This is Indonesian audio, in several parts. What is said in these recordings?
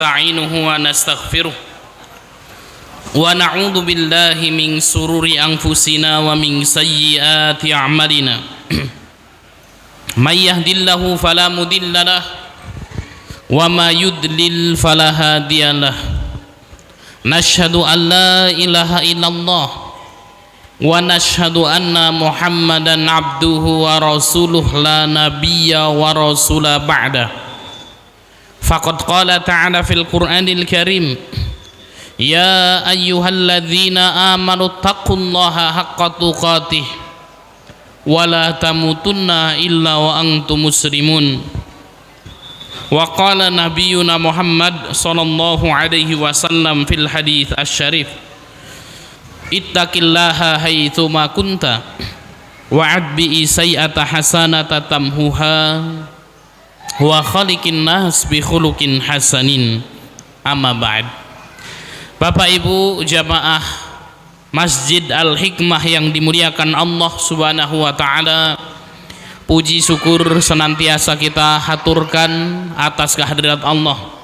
نستعينه ونستغفره ونعوذ بالله من شرور أنفسنا ومن سيئات أعمالنا من يهد الله فلا مضل له وما يضلل فلا هادي له نشهد أن لا إله إلا الله ونشهد أن محمدا عبده ورسوله لا نبي ورسول بعده فقد قال تعالى في القرآن الكريم يا أيها الذين آمنوا اتقوا الله حق تقاته ولا تموتن إلا وأنتم مسلمون وقال نبينا محمد صلى الله عليه وسلم في الحديث الشريف اتق الله حيثما كنت وأتبع السيئة حسنة تمحها wa khaliqin nas bi khuluqin hasanin amma ba'd. Bapak Ibu jamaah Masjid Al-Hikmah yang dimuliakan Allah Subhanahu wa taala, puji syukur senantiasa kita haturkan atas kehadirat Allah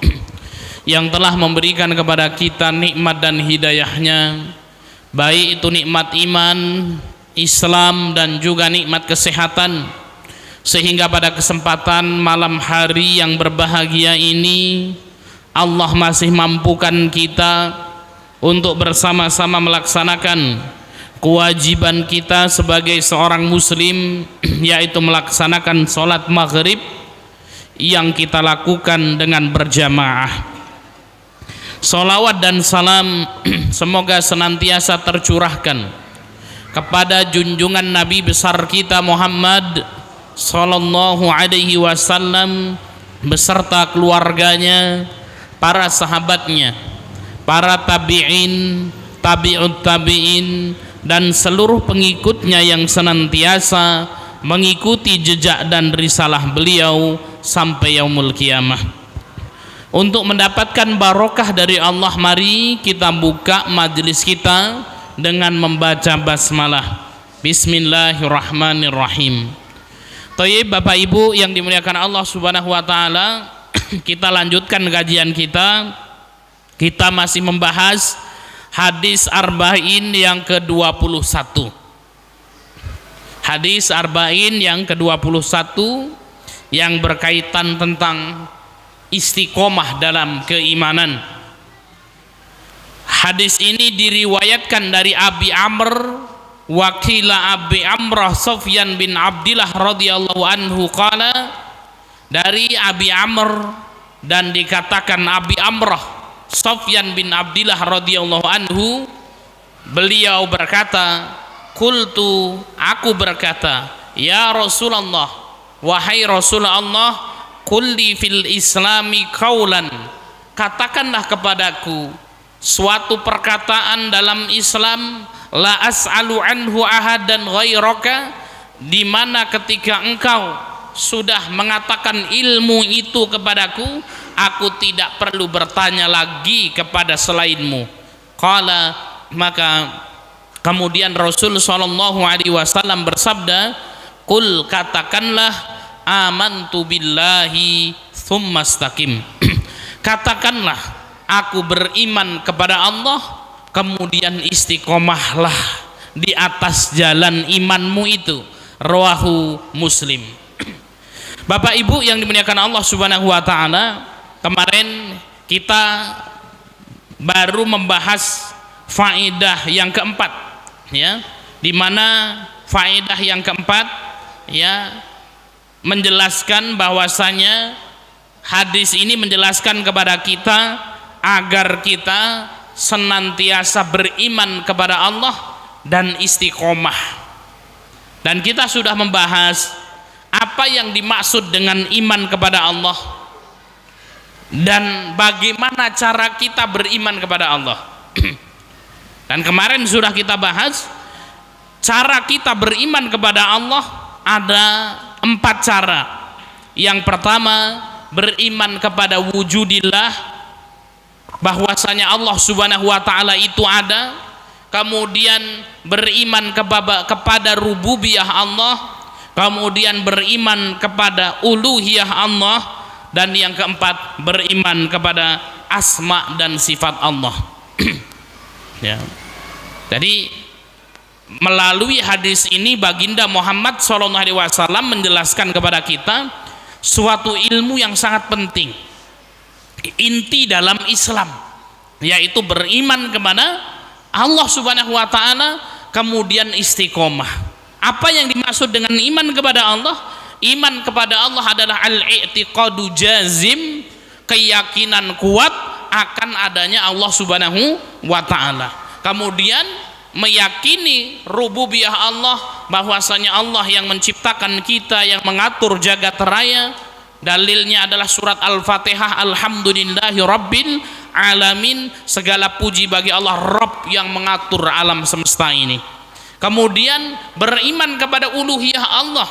yang telah memberikan kepada kita nikmat dan hidayahnya, baik itu nikmat iman, Islam dan juga nikmat kesehatan, sehingga pada kesempatan malam hari yang berbahagia ini Allah masih mampukan kita untuk bersama-sama melaksanakan kewajiban kita sebagai seorang muslim, yaitu melaksanakan sholat maghrib yang kita lakukan dengan berjamaah. Sholawat dan salam semoga senantiasa tercurahkan kepada junjungan Nabi besar kita Muhammad sallallahu alaihi wasallam beserta keluarganya, para sahabatnya, para tabi'in, tabi'ut tabi'in dan seluruh pengikutnya yang senantiasa mengikuti jejak dan risalah beliau sampai yaumul qiyamah. Untuk mendapatkan barokah dari Allah, mari kita buka majelis kita dengan membaca basmalah. Bismillahirrahmanirrahim. Thayyib, Bapak Ibu yang dimuliakan Allah Subhanahu wa taala, kita lanjutkan kajian kita. Kita masih membahas hadis arba'in yang ke-21. Hadis arba'in yang ke-21 yang berkaitan tentang istiqomah dalam keimanan. Hadis ini diriwayatkan dari Abi Amr Wakila Abi Amrah Sufyan bin Abdillah radhiyallahu anhu qala, dari Abi Amr dan dikatakan Abi Amrah Sufyan bin Abdillah radhiyallahu anhu, beliau berkata, qultu, aku berkata, ya Rasulullah, wahai Rasulullah, qulli fil islami qaulan, katakanlah kepadaku suatu perkataan dalam Islam, la as'alu anhu ahadan ghairaka, di mana ketika engkau sudah mengatakan ilmu itu kepadaku, aku tidak perlu bertanya lagi kepada selainmu. Qala, maka kemudian Rasul sallallahu alaihi wasallam bersabda, qul, katakanlah, amantu billahi tsumma istaqim. Katakanlah, aku beriman kepada Allah, kemudian istiqomahlah di atas jalan imanmu itu. Rawahu Muslim. Bapak Ibu yang dimuliakan Allah Subhanahu wa taala, kemarin kita baru membahas faedah yang keempat, ya, di mana faedah yang keempat, ya, menjelaskan bahwasanya hadis ini menjelaskan kepada kita agar kita senantiasa beriman kepada Allah dan istiqomah. Dan kita sudah membahas apa yang dimaksud dengan iman kepada Allah dan bagaimana cara kita beriman kepada Allah. Dan kemarin sudah kita bahas cara kita beriman kepada Allah ada 4 cara. Yang pertama, beriman kepada wujudillah, bahwasanya Allah Subhanahu wa taala itu ada. Kemudian beriman kepada rububiyah Allah, kemudian beriman kepada uluhiyah Allah, dan yang keempat beriman kepada asma dan sifat Allah. Ya. Jadi melalui hadis ini baginda Muhammad SAW menjelaskan kepada kita suatu ilmu yang sangat penting, inti dalam Islam, yaitu beriman kepada Allah Subhanahu wa taala, kemudian istiqomah. Apa yang dimaksud dengan iman kepada Allah? Iman kepada Allah adalah al-i'tiqadu jazim, keyakinan kuat akan adanya Allah Subhanahu wa taala. Kemudian meyakini rububiyah Allah, bahwasanya Allah yang menciptakan kita, yang mengatur jagat raya. Dalilnya adalah surat Al-Fatihah, alhamdulillahi rabbil alamin, segala puji bagi Allah Rabb yang mengatur alam semesta ini. Kemudian beriman kepada uluhiyah Allah.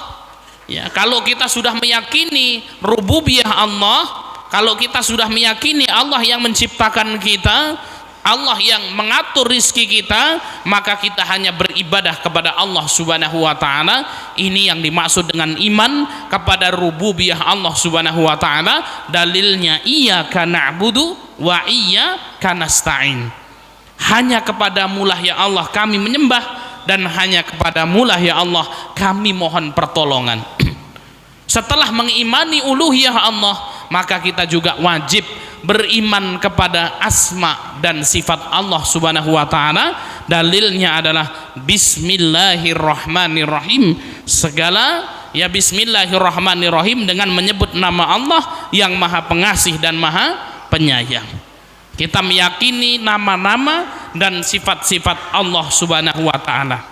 Ya, kalau kita sudah meyakini rububiyah Allah, kalau kita sudah meyakini Allah yang menciptakan kita, Allah yang mengatur rizki kita, maka kita hanya beribadah kepada Allah Subhanahu wa taala. Ini yang dimaksud dengan iman kepada rububiyah Allah Subhanahu wa taala. Dalilnya iyyaka na'budu wa iyyaka nasta'in. Hanya kepadamu-lah ya Allah kami menyembah, dan hanya kepadamu-lah ya Allah kami mohon pertolongan. Setelah mengimani uluhiyah Allah, maka kita juga wajib beriman kepada asma dan sifat Allah Subhanahu wa taala. Dalilnya adalah bismillahirrahmanirrahim. Segala ya bismillahirrahmanirrahim, dengan menyebut nama Allah yang Maha Pengasih dan Maha Penyayang. Kita meyakini nama-nama dan sifat-sifat Allah Subhanahu wa taala.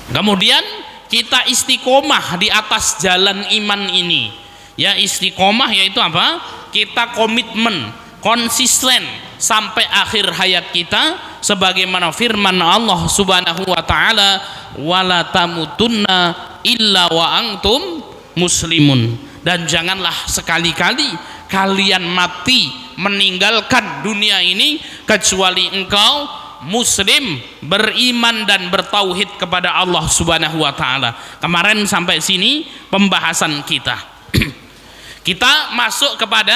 Kemudian kita istiqomah di atas jalan iman ini. Ya, istiqomah yaitu apa? Kita komitmen, konsisten sampai akhir hayat kita, sebagaimana firman Allah Subhanahu wa taala, wala tamutunna illa wa antum muslimun. Dan janganlah sekali-kali kalian mati meninggalkan dunia ini kecuali engkau muslim, beriman dan bertauhid kepada Allah Subhanahu wa taala. Kemarin sampai sini pembahasan kita. Kita masuk kepada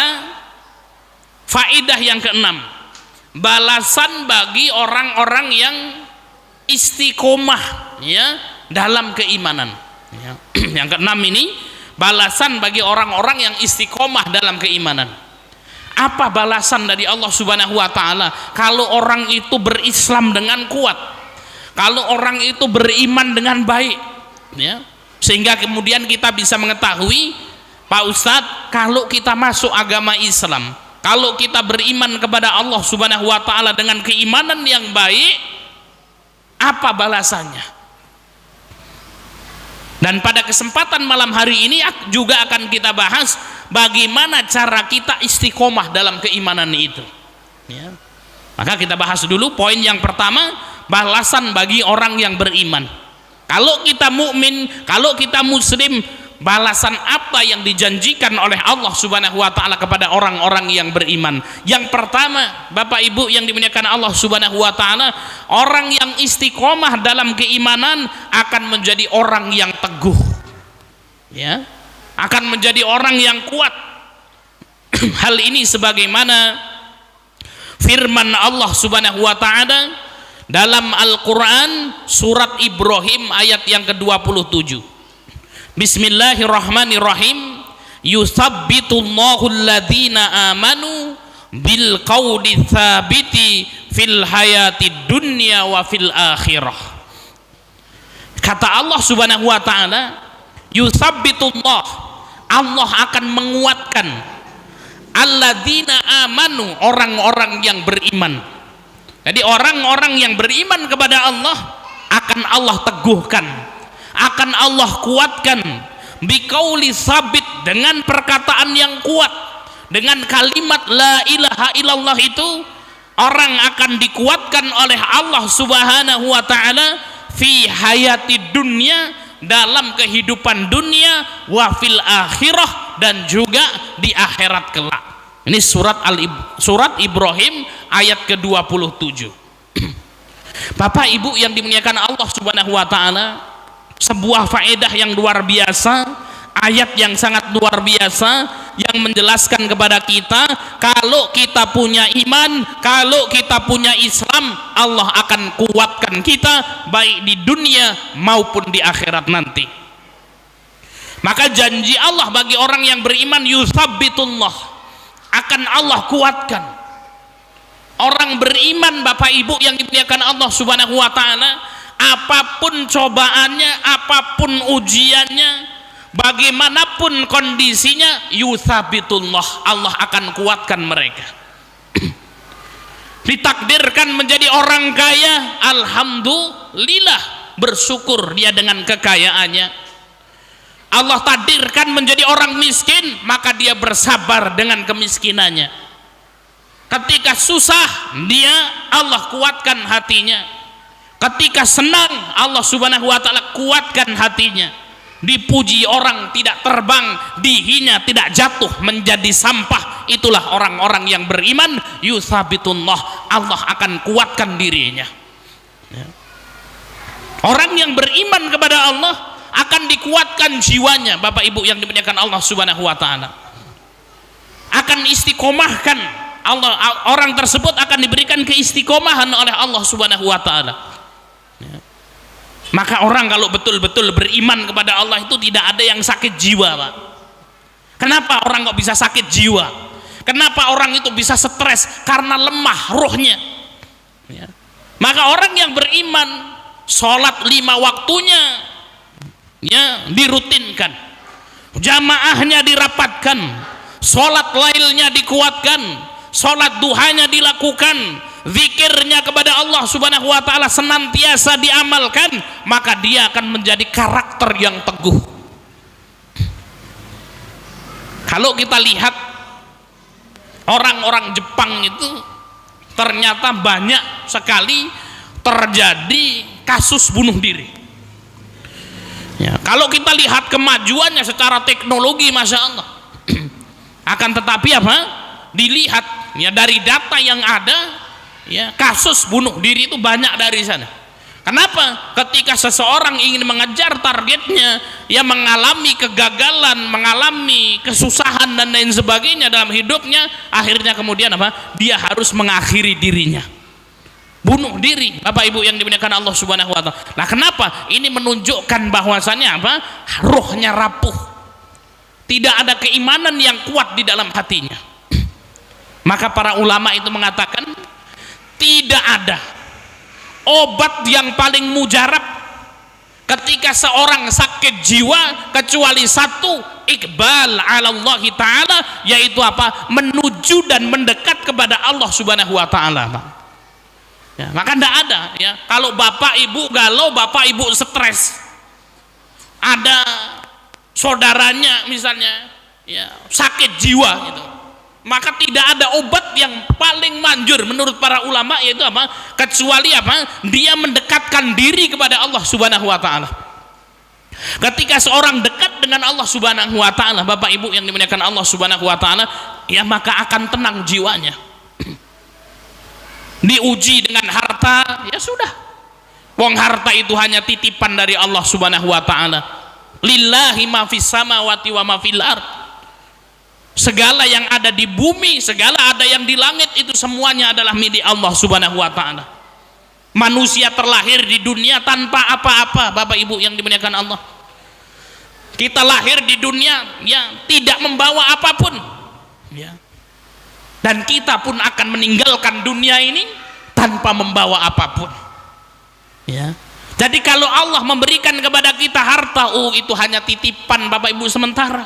faedah yang keenam, balasan bagi orang-orang yang istiqomah ya dalam keimanan. Ya. Yang keenam ini balasan bagi orang-orang yang istiqomah dalam keimanan. Apa balasan dari Allah Subhanahu wa taala kalau orang itu berislam dengan kuat, kalau orang itu beriman dengan baik, ya, sehingga kemudian kita bisa mengetahui, Pak Ustadz, kalau kita masuk agama Islam, kalau kita beriman kepada Allah Subhanahu wa taala dengan keimanan yang baik, apa balasannya? Dan pada kesempatan malam hari ini juga akan kita bahas bagaimana cara kita istiqomah dalam keimanan itu. Ya. Maka kita bahas dulu poin yang pertama, balasan bagi orang yang beriman. Kalau kita mukmin, kalau kita muslim, balasan apa yang dijanjikan oleh Allah Subhanahu wa taala kepada orang-orang yang beriman? Yang pertama, Bapak Ibu yang dimuliakan Allah Subhanahu wa taala, orang yang istiqomah dalam keimanan akan menjadi orang yang teguh. Ya, akan menjadi orang yang kuat. Hal ini sebagaimana firman Allah Subhanahu wa taala dalam Al-Qur'an surat Ibrahim ayat yang ke-27. Bismillahirrahmanirrahim. Yuthabbitullahu alladhina amanu bil qawli tsabiti fil hayatid dunya wa fil akhirah. Kata Allah Subhanahu wa taala, yuthabbitullah, Allah akan menguatkan alladzina amanu, orang-orang yang beriman. Jadi orang-orang yang beriman kepada Allah akan Allah teguhkan, akan Allah kuatkan, biqauli sabit, dengan perkataan yang kuat, dengan kalimat la ilaha illallah itu orang akan dikuatkan oleh Allah Subhanahu wa taala fi hayati dunia, dalam kehidupan dunia, wa fil akhirah, dan juga di akhirat kelak. Ini surat Ibrahim ayat ke-27. Bapak Ibu yang dimuliakan Allah Subhanahu wa taala, sebuah faedah yang luar biasa, ayat yang sangat luar biasa yang menjelaskan kepada kita kalau kita punya iman, kalau kita punya Islam, Allah akan kuatkan kita baik di dunia maupun di akhirat nanti. Maka janji Allah bagi orang yang beriman, yutsabbitullah, akan Allah kuatkan. Orang beriman Bapak Ibu yang dimuliakan Allah Subhanahu wa taala, apapun cobaannya, apapun ujiannya, bagaimanapun kondisinya, yutsabbitullah, Allah akan kuatkan mereka. Ditakdirkan menjadi orang kaya, alhamdulillah, bersyukur dia dengan kekayaannya. Allah takdirkan menjadi orang miskin, maka dia bersabar dengan kemiskinannya. Ketika susah, dia Allah kuatkan hatinya. Ketika senang, Allah Subhanahu wa taala kuatkan hatinya. Dipuji orang tidak terbang, dihina tidak jatuh menjadi sampah. Itulah orang-orang yang beriman, yutsabbitullah, Allah akan kuatkan dirinya. Orang yang beriman kepada Allah akan dikuatkan jiwanya, Bapak Ibu yang dimuliakan Allah Subhanahu wa taala. Akan istiqomahkan Allah, orang tersebut akan diberikan keistiqomahan oleh Allah Subhanahu wa taala. Maka orang kalau betul-betul beriman kepada Allah itu tidak ada yang sakit jiwa, Pak. Kenapa orang kok bisa sakit jiwa? Kenapa orang itu bisa stres? Karena lemah rohnya. Maka orang yang beriman, sholat 5 waktunya ya dirutinkan, jamaahnya dirapatkan, sholat lailnya dikuatkan, sholat duhanya dilakukan, zikirnya kepada Allah Subhanahu wa taala senantiasa diamalkan, maka dia akan menjadi karakter yang teguh. Kalau kita lihat orang-orang Jepang itu ternyata banyak sekali terjadi kasus bunuh diri. Ya, kalau kita lihat kemajuannya secara teknologi, masya Allah. Akan tetapi apa? Dilihat ya dari data yang ada, ya kasus bunuh diri itu banyak dari sana. Kenapa? Ketika seseorang ingin mengejar targetnya, ya mengalami kegagalan, mengalami kesusahan dan lain sebagainya dalam hidupnya, akhirnya kemudian apa? Dia harus mengakhiri dirinya. Bunuh diri, Bapak Ibu yang dimuliakan Allah Subhanahu wa taala. Nah, kenapa? Ini menunjukkan bahwasannya apa? Rohnya rapuh. Tidak ada keimanan yang kuat di dalam hatinya. Maka para ulama itu mengatakan tidak ada obat yang paling mujarab ketika seorang sakit jiwa kecuali satu, iqbal 'ala Allah taala, yaitu apa? Menuju dan mendekat kepada Allah Subhanahu wa taala, Pak. Ya, maka tidak ada ya kalau bapak ibu galau, bapak ibu stres, ada saudaranya misalnya ya sakit jiwa gitu, maka tidak ada obat yang paling manjur menurut para ulama, yaitu apa? Kecuali apa? Dia mendekatkan diri kepada Allah Subhanahu wa taala. Ketika seorang dekat dengan Allah Subhanahu wa taala, Bapak Ibu yang dimuliakan Allah Subhanahu wa taala, ya maka akan tenang jiwanya. Diuji dengan harta, ya sudah, wong harta itu hanya titipan dari Allah Subhanahu wa taala. Lillahi ma fis samawati wa ma fil ard. Segala yang ada di bumi, segala ada yang di langit, itu semuanya adalah milik Allah Subhanahu wa taala. Manusia terlahir di dunia tanpa apa-apa, Bapak Ibu yang dimuliakan Allah. Kita lahir di dunia ya tidak membawa apapun. Ya. Dan kita pun akan meninggalkan dunia ini tanpa membawa apapun. Ya. Jadi kalau Allah memberikan kepada kita harta, itu hanya titipan Bapak Ibu sementara.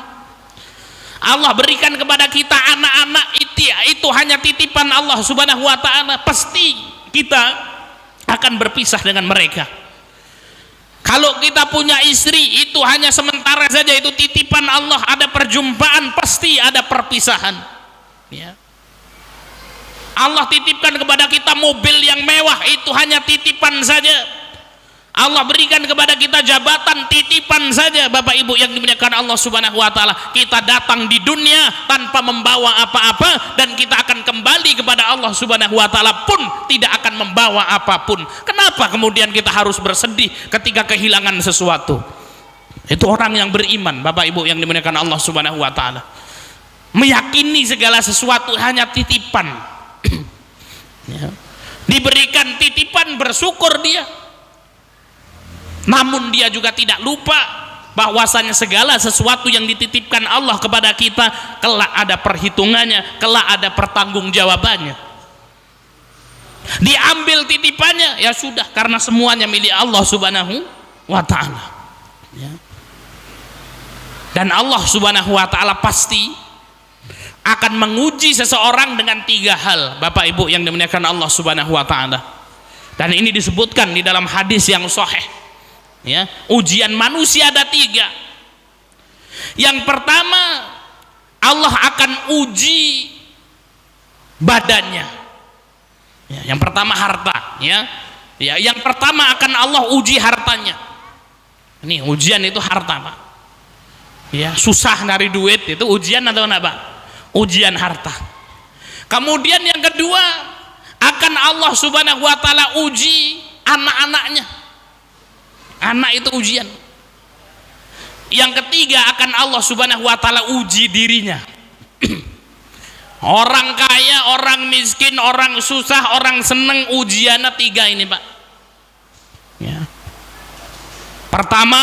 Allah berikan kepada kita anak-anak, itu hanya titipan Allah Subhanahu wa taala. Pasti kita akan berpisah dengan mereka. Kalau kita punya istri, itu hanya sementara saja, itu titipan Allah. Ada perjumpaan, pasti ada perpisahan. Ya. Allah titipkan kepada kita mobil yang mewah, itu hanya titipan saja. Allah berikan kepada kita jabatan, titipan saja, Bapak Ibu yang dimuliakan Allah Subhanahu wa taala. Kita datang di dunia tanpa membawa apa-apa, dan kita akan kembali kepada Allah Subhanahu wa taala pun tidak akan membawa apapun. Kenapa kemudian kita harus bersedih ketika kehilangan sesuatu? Itu orang yang beriman, Bapak Ibu yang dimuliakan Allah Subhanahu wa taala. meyakini segala sesuatu hanya titipan. Ya. Diberikan titipan, bersyukur dia, namun dia juga tidak lupa bahwasanya segala sesuatu yang dititipkan Allah kepada kita kelak ada perhitungannya, kelak ada pertanggungjawabannya. Diambil titipannya, ya sudah, karena semuanya milik Allah Subhanahu wa ta'ala. Ya. Dan Allah Subhanahu wa ta'ala pasti akan menguji seseorang dengan 3 hal, Bapak Ibu yang dimuliakan Allah Subhanahu wa ta'ala. Dan ini disebutkan di dalam hadis yang sahih. Ya, ujian manusia ada 3. Yang pertama, Allah akan uji badannya. Ya, yang pertama harta, ya. Ya, yang pertama akan Allah uji hartanya. Ini ujian itu harta, Pak. Ya, susah nyari duit itu ujian atau enggak, Pak? Ujian harta. Kemudian yang kedua, akan Allah Subhanahu wa ta'ala uji anak-anaknya. Anak itu ujian. Yang ketiga, akan Allah Subhanahu wa ta'ala uji dirinya. Orang kaya, orang miskin, orang susah, orang seneng, ujiannya 3 ini, Pak. Ya. Pertama,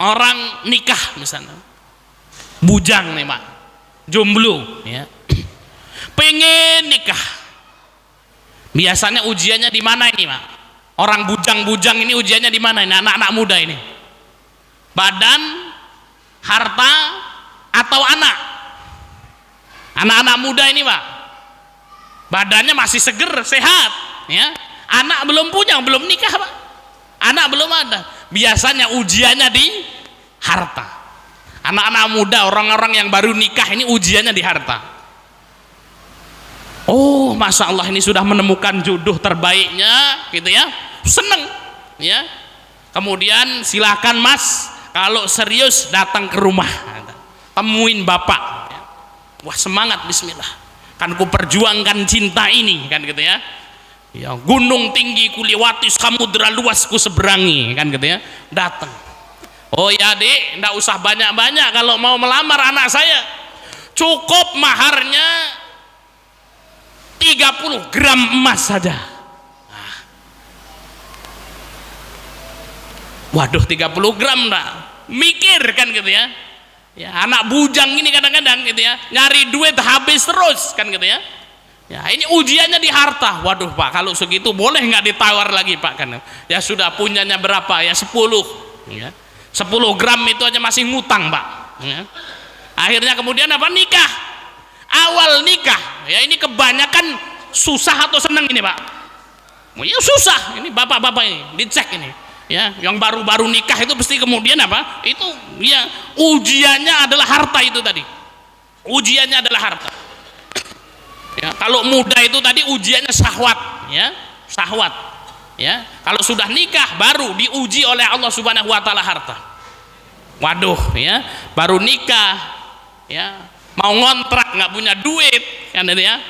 orang nikah misalnya, bujang nih, Pak, jomblo, ya, pengen nikah. Biasanya ujiannya di mana ini, Pak? Orang bujang-bujang ini ujiannya di mana ini? Anak-anak muda ini, badan, harta, atau anak? Anak-anak muda ini, Pak, badannya masih seger, sehat, ya. Anak belum punya, belum nikah, Pak. Anak belum ada. Biasanya ujiannya di harta. Anak-anak muda, orang-orang yang baru nikah ini ujiannya di harta. Oh, masya Allah, ini sudah menemukan jodoh terbaiknya, gitu ya, seneng, ya. Kemudian silakan Mas, kalau serius datang ke rumah, temuin bapak. Wah, semangat, bismillah, kan ku perjuangkan cinta ini, kan gitu ya. Ya, gunung tinggi kuliwati, samudra luas ku seberangi, kan gitu ya. Datang. Oh ya, Dek, enggak usah banyak-banyak kalau mau melamar anak saya. Cukup maharnya 30 gram emas saja. Nah. Waduh, 30 gram enggak? Mikir, kan gitu ya. Ya, anak bujang ini kadang-kadang gitu ya, nyari duit habis terus, kan gitu ya. Ya, ini ujiannya di harta. Waduh, Pak, kalau segitu boleh nggak ditawar lagi, Pak, kan? Ya sudah, punyanya berapa? Ya 10. Ya. 10 gram itu aja masih ngutang, Pak. Ya. Akhirnya kemudian apa? Nikah. Awal nikah, ya ini kebanyakan susah atau seneng ini, Pak? Ya susah. Ini bapak-bapak ini dicek ini. Ya, yang baru-baru nikah itu pasti kemudian apa? Itu ya ujiannya adalah harta itu tadi. Ujiannya adalah harta. Ya, kalau muda itu tadi ujiannya syahwat, ya, syahwat. Ya, kalau sudah nikah baru diuji oleh Allah Subhanahu wa ta'ala harta. Waduh, ya, baru nikah, ya, mau ngontrak nggak punya duit, kan ya.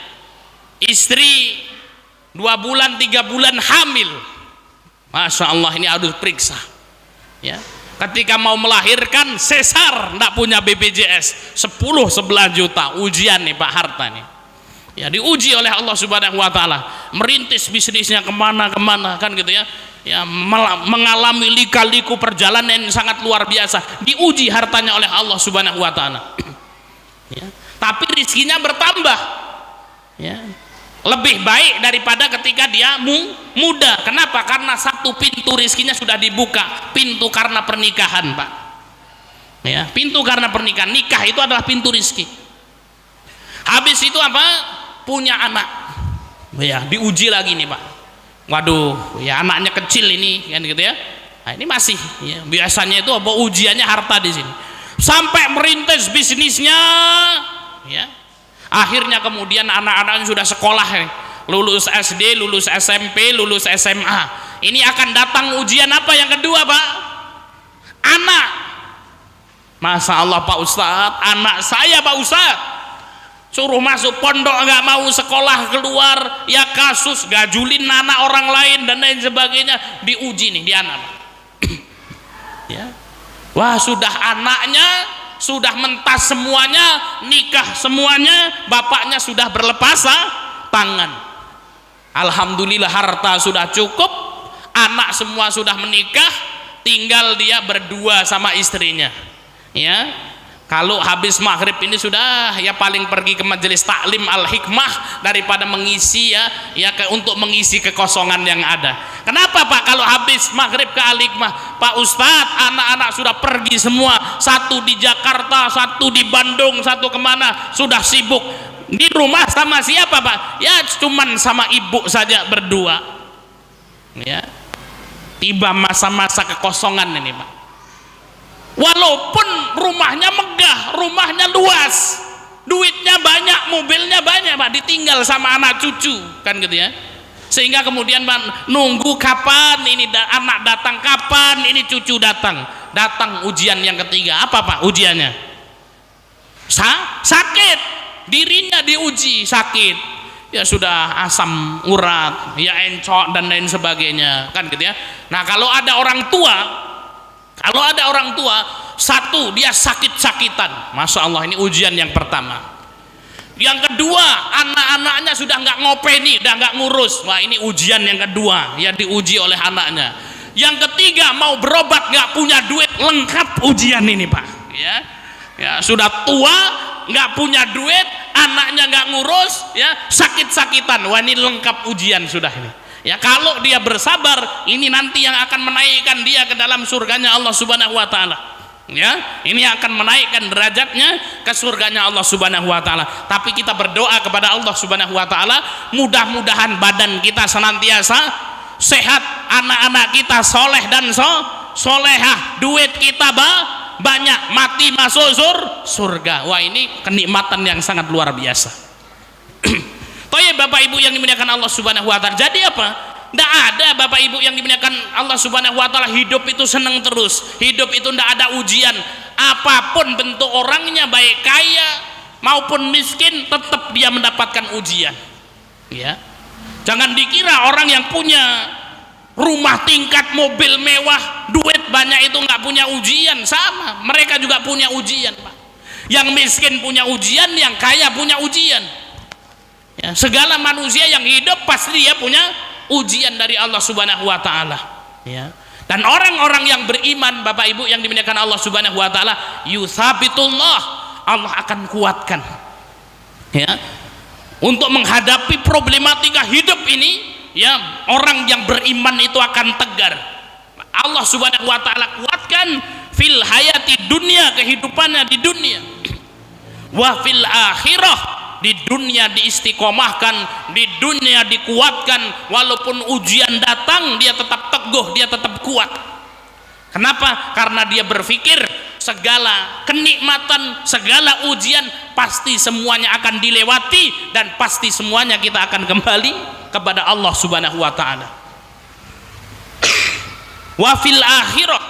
Istri 2 bulan 3 bulan hamil. Masya Allah, ini harus periksa, ya. Ketika mau melahirkan sesar, nggak punya BPJS, 10-11 juta, ujian nih, Pak, harta nih. Ya, diuji oleh Allah Subhanahu wa ta'ala, merintis bisnisnya kemana-kemana, kan gitu ya. Ya, mengalami lika-liku perjalanan yang sangat luar biasa, diuji hartanya oleh Allah Subhanahu wa ta'ala. Ya, tapi rizkinya bertambah, ya. Lebih baik daripada ketika dia muda. Kenapa? Karena satu pintu rizkinya sudah dibuka, pintu karena pernikahan, Pak. Ya, pintu karena pernikahan. Nikah itu adalah pintu rizki. Habis itu apa? Punya anak. Ya, diuji lagi nih, Pak. Waduh, ya anaknya kecil ini, kan gitu ya. Nah, ini masih, ya, biasanya itu apa? Ujiannya harta di sini. Sampai merintis bisnisnya, ya. Akhirnya kemudian anak-anaknya sudah sekolah, lulus SD, lulus SMP, lulus SMA. Ini akan datang ujian apa yang kedua, Pak? Anak. Masya Allah, Pak Ustadz, anak saya, Pak Ustadz, suruh masuk pondok nggak mau sekolah, keluar, ya kasus gajulin anak orang lain dan lain sebagainya, diuji nih di anak. Ya. Wah, sudah anaknya sudah mentas semuanya, nikah semuanya, bapaknya sudah berlepas tangan. Alhamdulillah harta sudah cukup, anak semua sudah menikah, tinggal dia berdua sama istrinya. Ya, kalau habis maghrib ini sudah ya paling pergi ke majelis taklim al-hikmah daripada mengisi untuk mengisi kekosongan yang ada. Kenapa Pak kalau habis maghrib ke al-hikmah? Pak Ustadz, anak-anak sudah pergi semua, satu di Jakarta, satu di Bandung, satu kemana, sudah sibuk. Di rumah sama siapa Pak? Ya cuman sama ibu saja berdua. Ya, tiba masa-masa kekosongan ini Pak. Walaupun rumahnya megah, rumahnya luas, duitnya banyak, mobilnya banyak Pak, ditinggal sama anak cucu kan gitu ya. Sehingga kemudian Pak nunggu kapan ini anak datang, kapan ini cucu datang. Datang ujian yang ketiga. Apa Pak ujiannya? Sakit, dirinya diuji sakit. Ya sudah asam urat, ya encok dan lain sebagainya kan gitu ya. Nah kalau ada orang tua, satu dia sakit-sakitan, Masya Allah, ini ujian yang pertama. Yang kedua, anak-anaknya sudah nggak ngopeni, udah nggak ngurus. Wah ini ujian yang kedua, ya diuji oleh anaknya. Yang ketiga, mau berobat nggak punya duit, lengkap ujian ini Pak. Ya sudah tua, nggak punya duit, anaknya nggak ngurus, ya sakit-sakitan. Wah ini lengkap ujian sudah ini. Ya kalau dia bersabar, ini nanti yang akan menaikkan dia ke dalam surganya Allah Subhanahu wa taala. Ya, ini akan menaikkan derajatnya ke surganya Allah Subhanahu wa taala. Tapi kita berdoa kepada Allah Subhanahu wa taala, mudah-mudahan badan kita senantiasa sehat, anak-anak kita soleh dan solehah, duit kita banyak, mati masuk surga. Wah ini kenikmatan yang sangat luar biasa. Toye Bapak Ibu yang dimuliakan Allah Subhanahu wa taala. Jadi apa? Tidak ada Bapak Ibu yang dimuliakan Allah Subhanahu wa taala hidup itu senang terus. Hidup itu tidak ada ujian. Apapun bentuk orangnya, baik kaya maupun miskin, tetap dia mendapatkan ujian. Ya. Jangan dikira orang yang punya rumah tingkat, mobil mewah, duit banyak itu nggak punya ujian. Sama, mereka juga punya ujian, Pak. Yang miskin punya ujian, yang kaya punya ujian. Ya, segala manusia yang hidup pasti dia punya ujian dari Allah Subhanahu wa taala. Ya. Dan orang-orang yang beriman, Bapak Ibu yang dimuliakan Allah Subhanahu wa taala, yusabitullah, Allah akan kuatkan. Ya. Untuk menghadapi problematika hidup ini, ya, orang yang beriman itu akan tegar. Allah Subhanahu wa taala kuatkan fil hayati dunia, kehidupannya di dunia. Wa fil akhirah, di dunia diistiqomahkan, di dunia dikuatkan, walaupun ujian datang dia tetap teguh, dia tetap kuat. Kenapa? Karena dia berpikir segala kenikmatan, segala ujian pasti semuanya akan dilewati dan pasti semuanya kita akan kembali kepada Allah Subhanahu wa taala. Wa fil akhirah,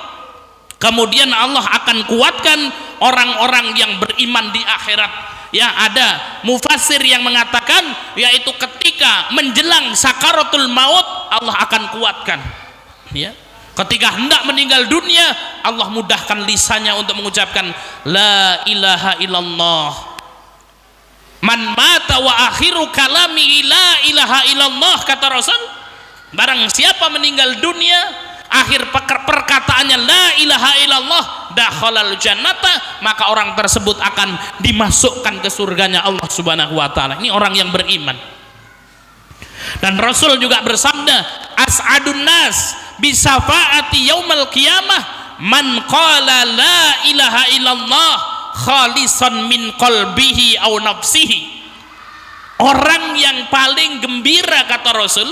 kemudian Allah akan kuatkan orang-orang yang beriman di akhirat. Ya, ada mufassir yang mengatakan yaitu ketika menjelang sakaratul maut Allah akan kuatkan. Ya. Ketika hendak meninggal dunia, Allah mudahkan lisannya untuk mengucapkan la ilaha illallah. Man mata wa akhiru kalami la ilaha illallah, kata Rasul. Barang siapa meninggal dunia, akhir perkataannya la ilaha illallah, dakhalal jannata, maka orang tersebut akan dimasukkan ke surganya Allah Subhanahu wa taala. Ini orang yang beriman. Dan Rasul juga bersabda, as'adun nas bisafaati yaumal qiyamah man qala la ilaha illallah khalisan min qalbihi aw nafsihi. Orang yang paling gembira, kata Rasul,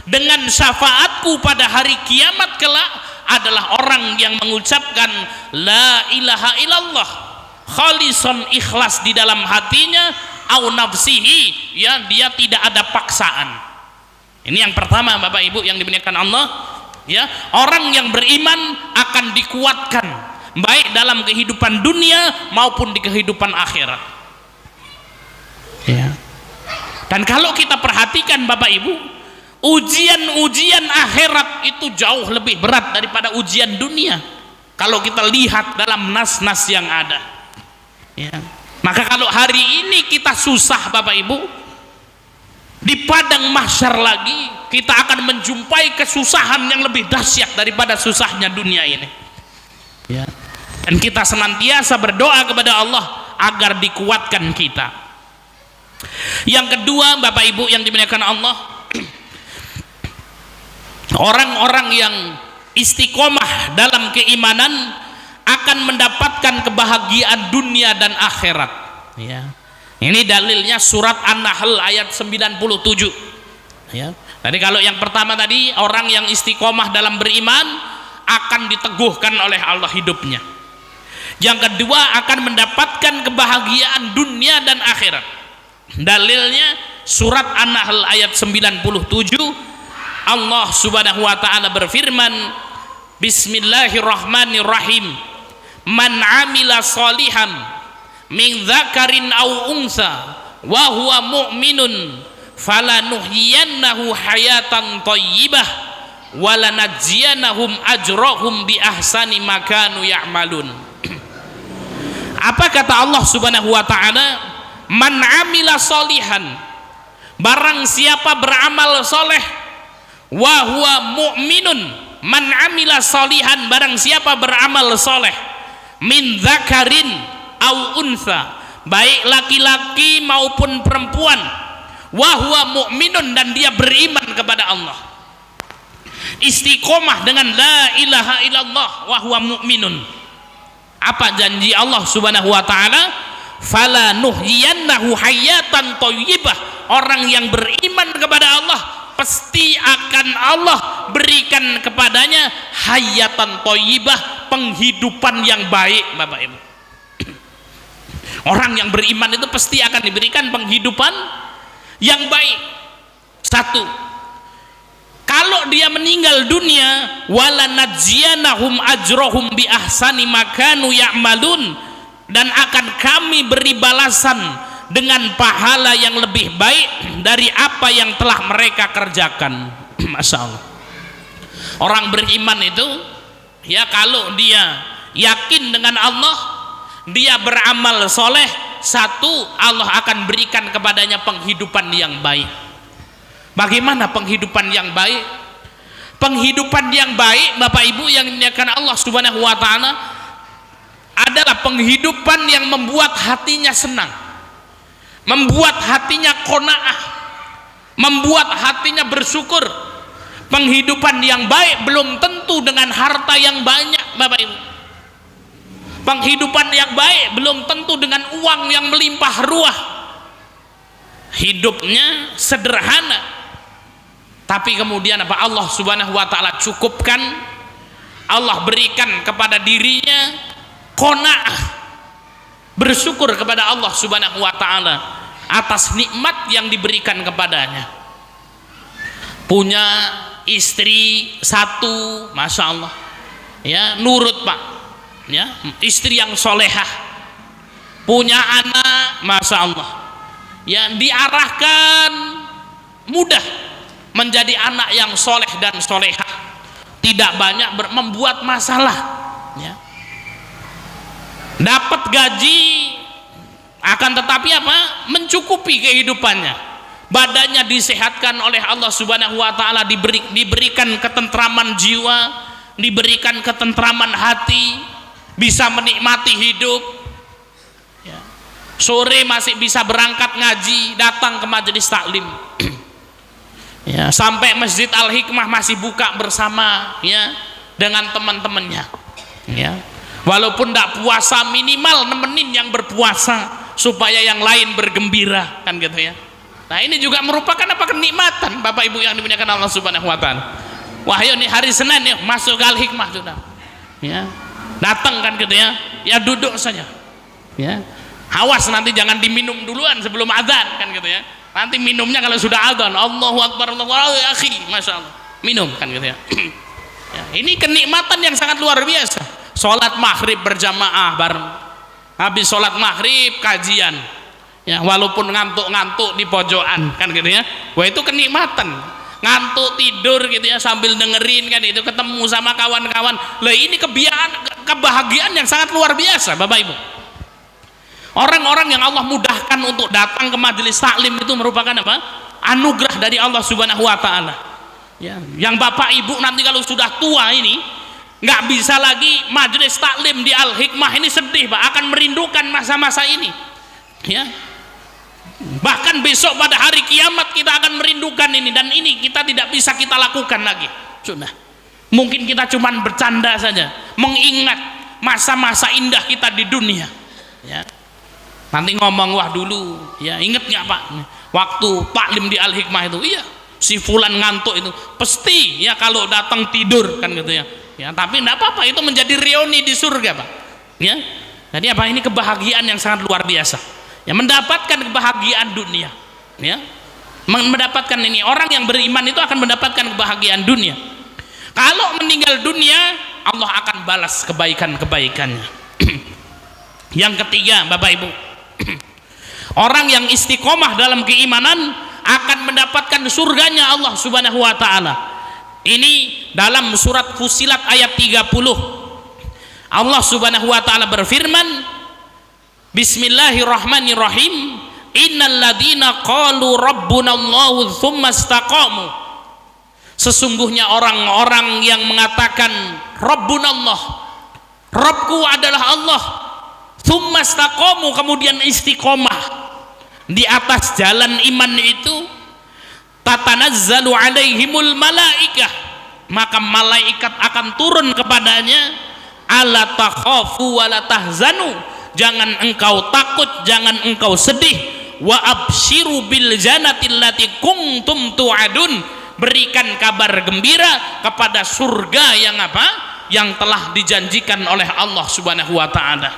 dengan syafaatku pada hari kiamat kelak adalah orang yang mengucapkan la ilaha illallah khalisan, ikhlas di dalam hatinya, au nafsihi, ya, dia tidak ada paksaan. Ini yang pertama Bapak Ibu yang dimuliakan Allah, ya, orang yang beriman akan dikuatkan baik dalam kehidupan dunia maupun di kehidupan akhirat. Ya. Dan kalau kita perhatikan Bapak Ibu, ujian-ujian akhirat itu jauh lebih berat daripada ujian dunia kalau kita lihat dalam nas-nas yang ada. Ya. Maka kalau hari ini kita susah Bapak Ibu, di padang mahsyar lagi kita akan menjumpai kesusahan yang lebih dahsyat daripada susahnya dunia ini. Ya. Dan kita senantiasa berdoa kepada Allah agar dikuatkan kita. Yang kedua Bapak Ibu yang dimuliakan Allah, orang-orang yang istiqomah dalam keimanan akan mendapatkan kebahagiaan dunia dan akhirat. Ya. Ini dalilnya surat An-Nahl ayat 97. Ya. Tadi kalau yang pertama tadi, orang yang istiqomah dalam beriman akan diteguhkan oleh Allah hidupnya. Yang kedua akan mendapatkan kebahagiaan dunia dan akhirat. Dalilnya surat An-Nahl ayat 97. Allah Subhanahu wa taala berfirman, Bismillahirrahmanirrahim. Man amila salihan min dzakarin aw unsa wa huwa mu'minun falanuhyiyannahu hayatan thayyibah wa lanajziyannahum ajrahum bi ahsani ma kanu ya'malun. Apa kata Allah Subhanahu wa taala? Man amila salihan, barang siapa beramal soleh, wa huwa mu'minun, man amila salihan, barang siapa beramal soleh, min dzakarin au unsa, baik laki-laki maupun perempuan, wa huwa mu'minun, dan dia beriman kepada Allah, istiqomah dengan la ilaha illallah wa huwa mu'minun. Apa janji Allah Subhanahu wa taala? Fala nuhyiyannahu hayatan thayyibah. Orang yang beriman kepada Allah pasti akan Allah berikan kepadanya hayatan thayyibah, penghidupan yang baik Bapak Ibu. Orang yang beriman itu pasti akan diberikan penghidupan yang baik. Satu, kalau dia meninggal dunia, wala najziyanahum ajrohum bi ahsani ma kanu ya'malun, dan akan kami beri balasan dengan pahala yang lebih baik dari apa yang telah mereka kerjakan. Masya Allah. Orang beriman itu, ya, kalau dia yakin dengan Allah, dia beramal soleh, satu, Allah akan berikan kepadanya penghidupan yang baik. Bagaimana penghidupan yang baik? Penghidupan yang baik Bapak Ibu yang dimuliakan Allah Subhanahu wa taala adalah penghidupan yang membuat hatinya senang, membuat hatinya qanaah, membuat hatinya bersyukur. Penghidupan yang baik belum tentu dengan harta yang banyak Bapak Ibu. Penghidupan yang baik belum tentu dengan uang yang melimpah ruah. Hidupnya sederhana, tapi kemudian apa? Allah Subhanahu wa taala cukupkan, Allah berikan kepada dirinya qanaah, bersyukur kepada Allah Subhanahu wa taala atas nikmat yang diberikan kepadanya. Punya istri satu, Masya Allah, ya, nurut Pak, ya, istri yang solehah. Punya anak, Masya Allah, ya, diarahkan mudah menjadi anak yang soleh dan solehah, tidak banyak membuat masalah, ya. Dapat gaji, akan tetapi apa? Mencukupi kehidupannya. Badannya disehatkan oleh Allah Subhanahu wa taala, diberikan ketentraman jiwa, diberikan ketentraman hati, bisa menikmati hidup, ya. Sore masih bisa berangkat ngaji, datang ke majelis taklim, ya, sampai Masjid Al-Hikmah masih buka bersama, ya, dengan teman-temannya, ya. Walaupun tidak puasa, minimal nemenin yang berpuasa supaya yang lain bergembira, kan gitu ya. Nah, ini juga merupakan apa? Kenikmatan Bapak Ibu yang dimuliakan Allah Subhanahu wa taala. Wah, ayo nih hari Senin ya, masuk ke Al-Hikmah sudah, ya, datang kan gitu ya, ya duduk saja, ya, awas nanti jangan diminum duluan sebelum adzan, kan gitu ya. Nanti minumnya kalau sudah adzan, Allahu Akbar, Allahu Akbar, ya akhi, Masya Allah, minum, kan gitu ya. Ya, ini kenikmatan yang sangat luar biasa. Sholat maghrib berjamaah bareng, habis sholat maghrib kajian, ya, walaupun ngantuk-ngantuk di pojokan, kan gitu ya. Wah, itu kenikmatan. Ngantuk tidur gitu ya sambil dengerin, kan itu, ketemu sama kawan-kawan. Lah, ini kebahagiaan yang sangat luar biasa Bapak Ibu. Orang-orang yang Allah mudahkan untuk datang ke majelis taklim itu merupakan apa? Anugerah dari Allah Subhanahu wa taala. Ya, yang Bapak Ibu nanti kalau sudah tua ini nggak bisa lagi majelis taklim di Al-Hikmah ini, sedih Pak, akan merindukan masa-masa ini. Ya. Bahkan besok pada hari kiamat kita akan merindukan ini, dan ini kita tidak bisa kita lakukan lagi. Sudah. Mungkin kita cuman bercanda saja, mengingat masa-masa indah kita di dunia. Ya. Nanti ngomong, wah dulu ya inget nggak Pak waktu taklim di Al-Hikmah itu, iya si fulan ngantuk itu pasti ya kalau datang tidur kan gitu ya. Ya tapi enggak apa-apa, itu menjadi reuni di surga Pak. Ya. Jadi apa, ini kebahagiaan yang sangat luar biasa. Ya, mendapatkan kebahagiaan dunia. Ya. Mendapatkan ini, orang yang beriman itu akan mendapatkan kebahagiaan dunia. Kalau meninggal dunia, Allah akan balas kebaikan-kebaikannya. Yang ketiga, Bapak Ibu, orang yang istiqomah dalam keimanan akan mendapatkan surganya Allah Subhanahu wa taala. Ini dalam surat Fusilat ayat 30. Allah Subhanahu wa taala berfirman, Bismillahirrahmanirrahim, innal ladzina qalu rabbunallahu tsumma istaqamu. Sesungguhnya orang-orang yang mengatakan Rabbunallah, Rabbku adalah Allah, tsumma istaqamu, kemudian istiqomah di atas jalan iman itu, tatanazzalu alaihimul malaikah, maka malaikat akan turun kepadanya, ala takhafu wa la tahzanu, jangan engkau takut, jangan engkau sedih, wa absyiru bil jannati allati kuntum tu'adun, berikan kabar gembira kepada surga yang apa? Yang telah dijanjikan oleh Allah Subhanahu wa taala.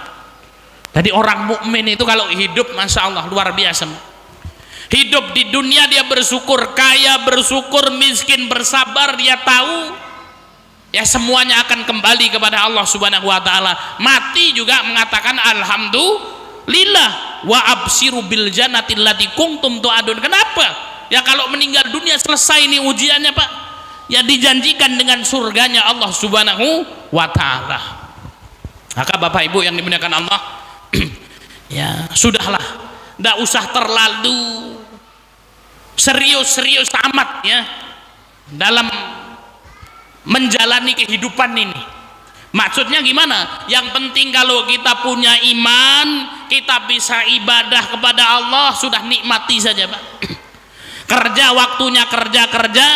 Jadi orang mukmin itu kalau hidup Masya Allah luar biasa. Hidup di dunia dia bersyukur, kaya bersyukur, miskin bersabar, dia tahu ya semuanya akan kembali kepada Allah Subhanahu wa taala. Mati juga mengatakan alhamdulillah, wa absyiru bil jannati allati kuntum tu'adun. Kenapa? Ya kalau meninggal dunia selesai nih ujiannya Pak, ya dijanjikan dengan surganya Allah Subhanahu wa taala. Maka Bapak Ibu yang dimuliakan Allah, ya sudahlah, tidak usah terlalu serius-serius amat ya dalam menjalani kehidupan ini. Maksudnya gimana? Yang penting kalau kita punya iman, kita bisa ibadah kepada Allah, sudah nikmati saja Pak. Kerja waktunya kerja,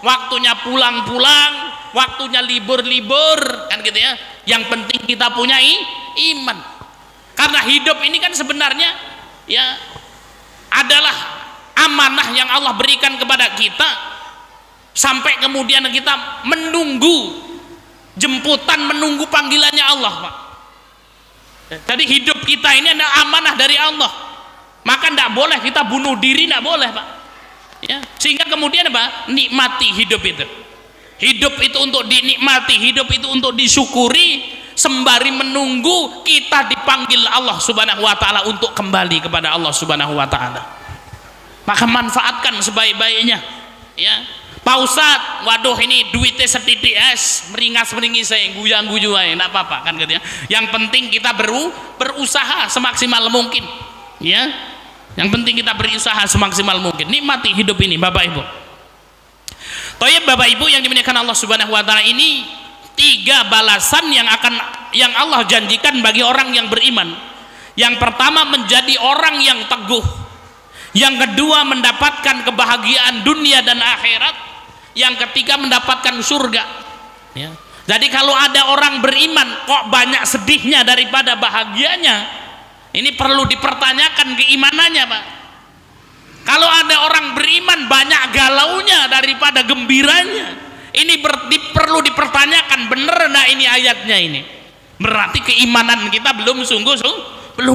waktunya pulang, waktunya libur, kan gitu ya. Yang penting kita punya iman. Karena hidup ini kan sebenarnya ya adalah amanah yang Allah berikan kepada kita, sampai kemudian kita menunggu jemputan, menunggu panggilannya Allah Pak. Jadi hidup kita ini adalah amanah dari Allah, maka tidak boleh kita bunuh diri, tidak boleh Pak ya. Sehingga kemudian apa? Nikmati hidup itu. Hidup itu untuk dinikmati, hidup itu untuk disyukuri, sembari menunggu kita dipanggil Allah Subhanahu wa taala untuk kembali kepada Allah Subhanahu wa taala. Maka manfaatkan sebaik-baiknya ya. Pak Ustadz, waduh ini duitnya setitik es, meringas-meringis saya, guyang-guyu aja, enggak apa-apa kan gitu ya. Yang penting kita berusaha semaksimal mungkin ya. Yang penting kita berusaha semaksimal mungkin, nikmati hidup ini Bapak Ibu. Toyib Bapak Ibu yang dimuliakan Allah Subhanahu wa taala, ini 3 balasan yang Allah janjikan bagi orang yang beriman. Yang pertama, menjadi orang yang teguh. Yang kedua, mendapatkan kebahagiaan dunia dan akhirat. Yang ketiga, mendapatkan surga ya. Jadi kalau ada orang beriman kok banyak sedihnya daripada bahagianya, ini perlu dipertanyakan keimanannya Pak. Kalau ada orang beriman banyak galaunya daripada gembiranya, ini perlu dipertanyakan, bener nah ini ayatnya ini. Berarti keimanan kita belum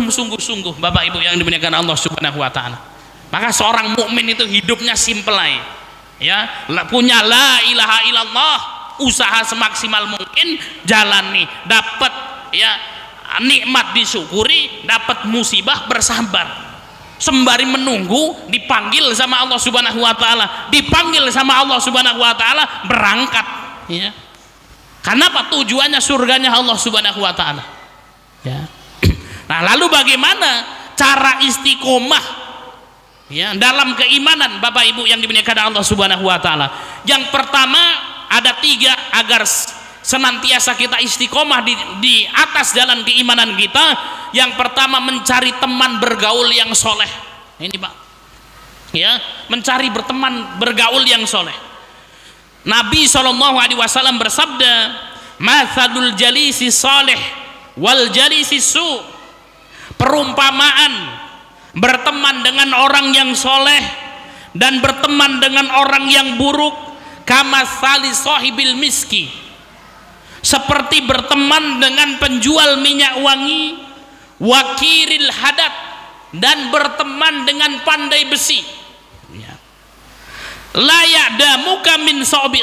sungguh-sungguh Bapak Ibu yang dimuliakan Allah Subhanahu wa taala. Maka seorang mukmin itu hidupnya simple aja ya, punya la ilaha illallah, usaha semaksimal mungkin, jalani, dapat ya nikmat disyukuri, dapat musibah bersabar, sembari menunggu dipanggil sama Allah Subhanahu wa taala, dipanggil sama Allah Subhanahu wa taala, berangkat ya. Karena apa? Tujuannya surganya Allah Subhanahu wa taala ya. Nah, lalu bagaimana cara istiqomah ya dalam keimanan Bapak Ibu yang dimuliakan Allah Subhanahu wa taala? Yang pertama ada 3 agar senantiasa kita istiqomah di atas jalan keimanan kita. Yang pertama mencari teman bergaul yang soleh. Ini Pak, ya, mencari berteman bergaul yang soleh. Nabi SAW bersabda, "Matsalul jalisi soleh wal jalisi su." Perumpamaan berteman dengan orang yang soleh dan berteman dengan orang yang buruk, kamatsali sahibil miski, seperti berteman dengan penjual minyak wangi, wakiril hadat, dan berteman dengan pandai besi. La ya'damuka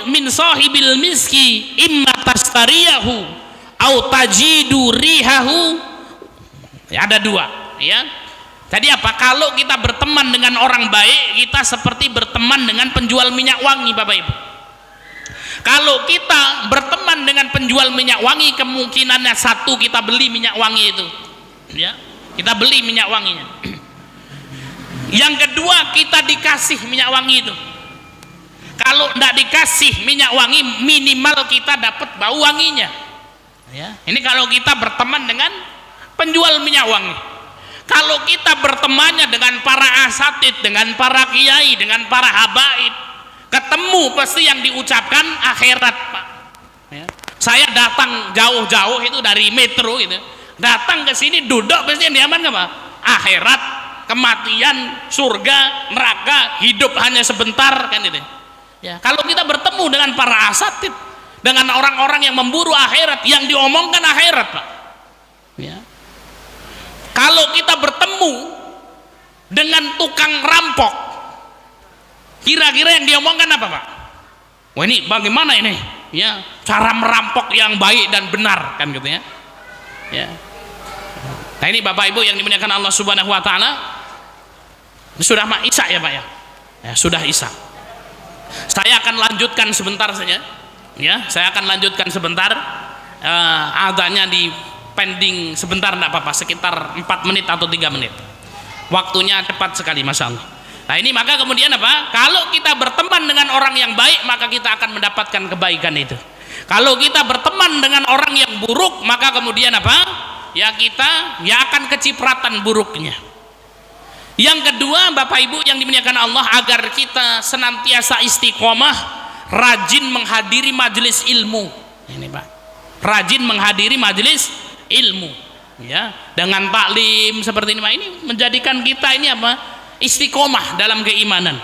min sahibil miski imma tastariyahu au tajidu rihahu. Ya, ada 2 ya. Jadi apa? Kalau kita berteman dengan orang baik, kita seperti berteman dengan penjual minyak wangi Bapak Ibu. Kalau kita berteman dengan penjual minyak wangi, kemungkinannya 1 kita beli minyak wangi itu ya, kita beli minyak wanginya. Yang kedua, kita dikasih minyak wangi itu. Kalau tidak dikasih minyak wangi, minimal kita dapat bau wanginya ya. Ini kalau kita berteman dengan penjual minyak wangi. Kalau kita bertemannya dengan para asatid, dengan para kiai, dengan para habaib, ketemu pasti yang diucapkan akhirat Pak ya. Saya datang jauh-jauh itu dari metro itu, datang ke sini duduk pasti yang diaman apa? Akhirat, kematian, surga, neraka, hidup hanya sebentar kan itu ya. Kalau kita bertemu dengan para asatid, dengan orang-orang yang memburu akhirat, yang diomongkan akhirat Pak ya. Kalau kita bertemu dengan tukang rampok, kira-kira yang diomongkan apa Pak? Wah, ini bagaimana ini ya, cara merampok yang baik dan benar kan gitu ya. Ya. Nah, ini Bapak Ibu yang dimuliakan Allah Subhanahu wa taala, sudah Isya ya Pak ya? Ya, sudah Isya. Saya akan lanjutkan sebentar saja ya, saya akan lanjutkan sebentar. Adanya di pending sebentar, enggak apa-apa, sekitar 4 menit atau 3 menit, waktunya cepat sekali Masya Allah. Nah, ini maka kemudian apa? Kalau kita berteman dengan orang yang baik, maka kita akan mendapatkan kebaikan itu. Kalau kita berteman dengan orang yang buruk, maka kemudian apa? Ya, kita ya akan kecipratan buruknya. Yang kedua Bapak Ibu yang dimuliakan Allah, agar kita senantiasa istiqomah, rajin menghadiri majelis ilmu. Ini Pak, rajin menghadiri majelis ilmu ya, dengan taklim seperti ini Pak, ini menjadikan kita ini apa? Istiqomah dalam keimanan.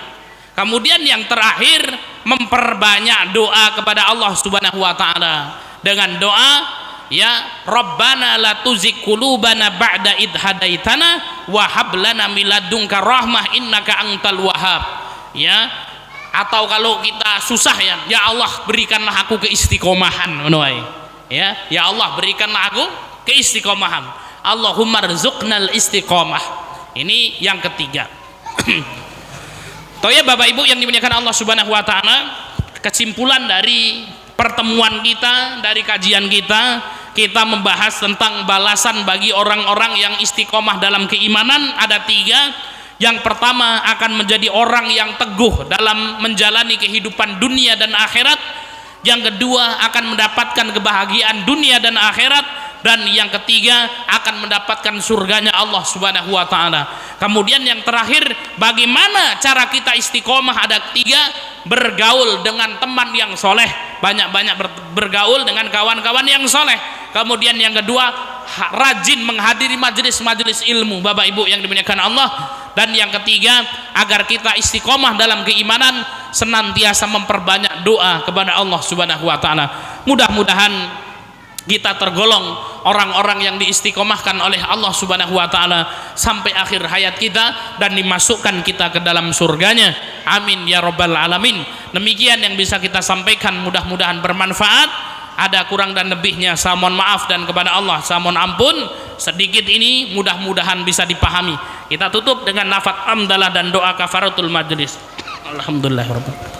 Kemudian yang terakhir, memperbanyak doa kepada Allah Subhanahu wa taala dengan doa ya, Rabbana la tuzigh qulubana ba'da id hadaitana wa hab lana min ladunka rahmah innaka antal wahhab ya. Atau kalau kita susah ya Allah berikanlah aku keistiqomahan ya, ya Allah berikanlah aku keistiqomahan, Allahumma rzuqnal istiqomah. Ini yang ketiga. Toh ya Bapak Ibu yang dimuliakan Allah Subhanahu wa taala, kesimpulan dari pertemuan kita, dari kajian kita, kita membahas tentang balasan bagi orang-orang yang istiqomah dalam keimanan ada 3. Yang pertama, akan menjadi orang yang teguh dalam menjalani kehidupan dunia dan akhirat. Yang kedua, akan mendapatkan kebahagiaan dunia dan akhirat. Dan yang ketiga, akan mendapatkan surganya Allah Subhanahu wa taala. Kemudian yang terakhir, bagaimana cara kita istiqomah? Ada 3, bergaul dengan teman yang soleh, banyak-banyak bergaul dengan kawan-kawan yang soleh. Kemudian yang kedua, rajin menghadiri majelis-majelis ilmu Bapak Ibu yang dimuliakan Allah. Dan yang ketiga, agar kita istiqomah dalam keimanan, senantiasa memperbanyak doa kepada Allah Subhanahu wa taala. Mudah-mudahan kita tergolong orang-orang yang diistiqomahkan oleh Allah Subhanahu wa taala sampai akhir hayat kita dan dimasukkan kita ke dalam surganya. Amin ya rabbal alamin. Demikian yang bisa kita sampaikan, mudah-mudahan bermanfaat. Ada kurang dan lebihnya saya mohon maaf, dan kepada Allah saya mohon ampun. Sedikit ini mudah-mudahan bisa dipahami. Kita tutup dengan lafaz hamdalah dan doa kafaratul majlis. Alhamdulillahirabbil alamin.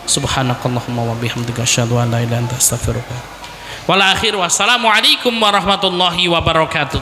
Subhanakallahumma wa bihamdika asyhadu an la ilaha illa anta astaghfiruka. Wal akhir wassalamu alaikum warahmatullahi wabarakatuh.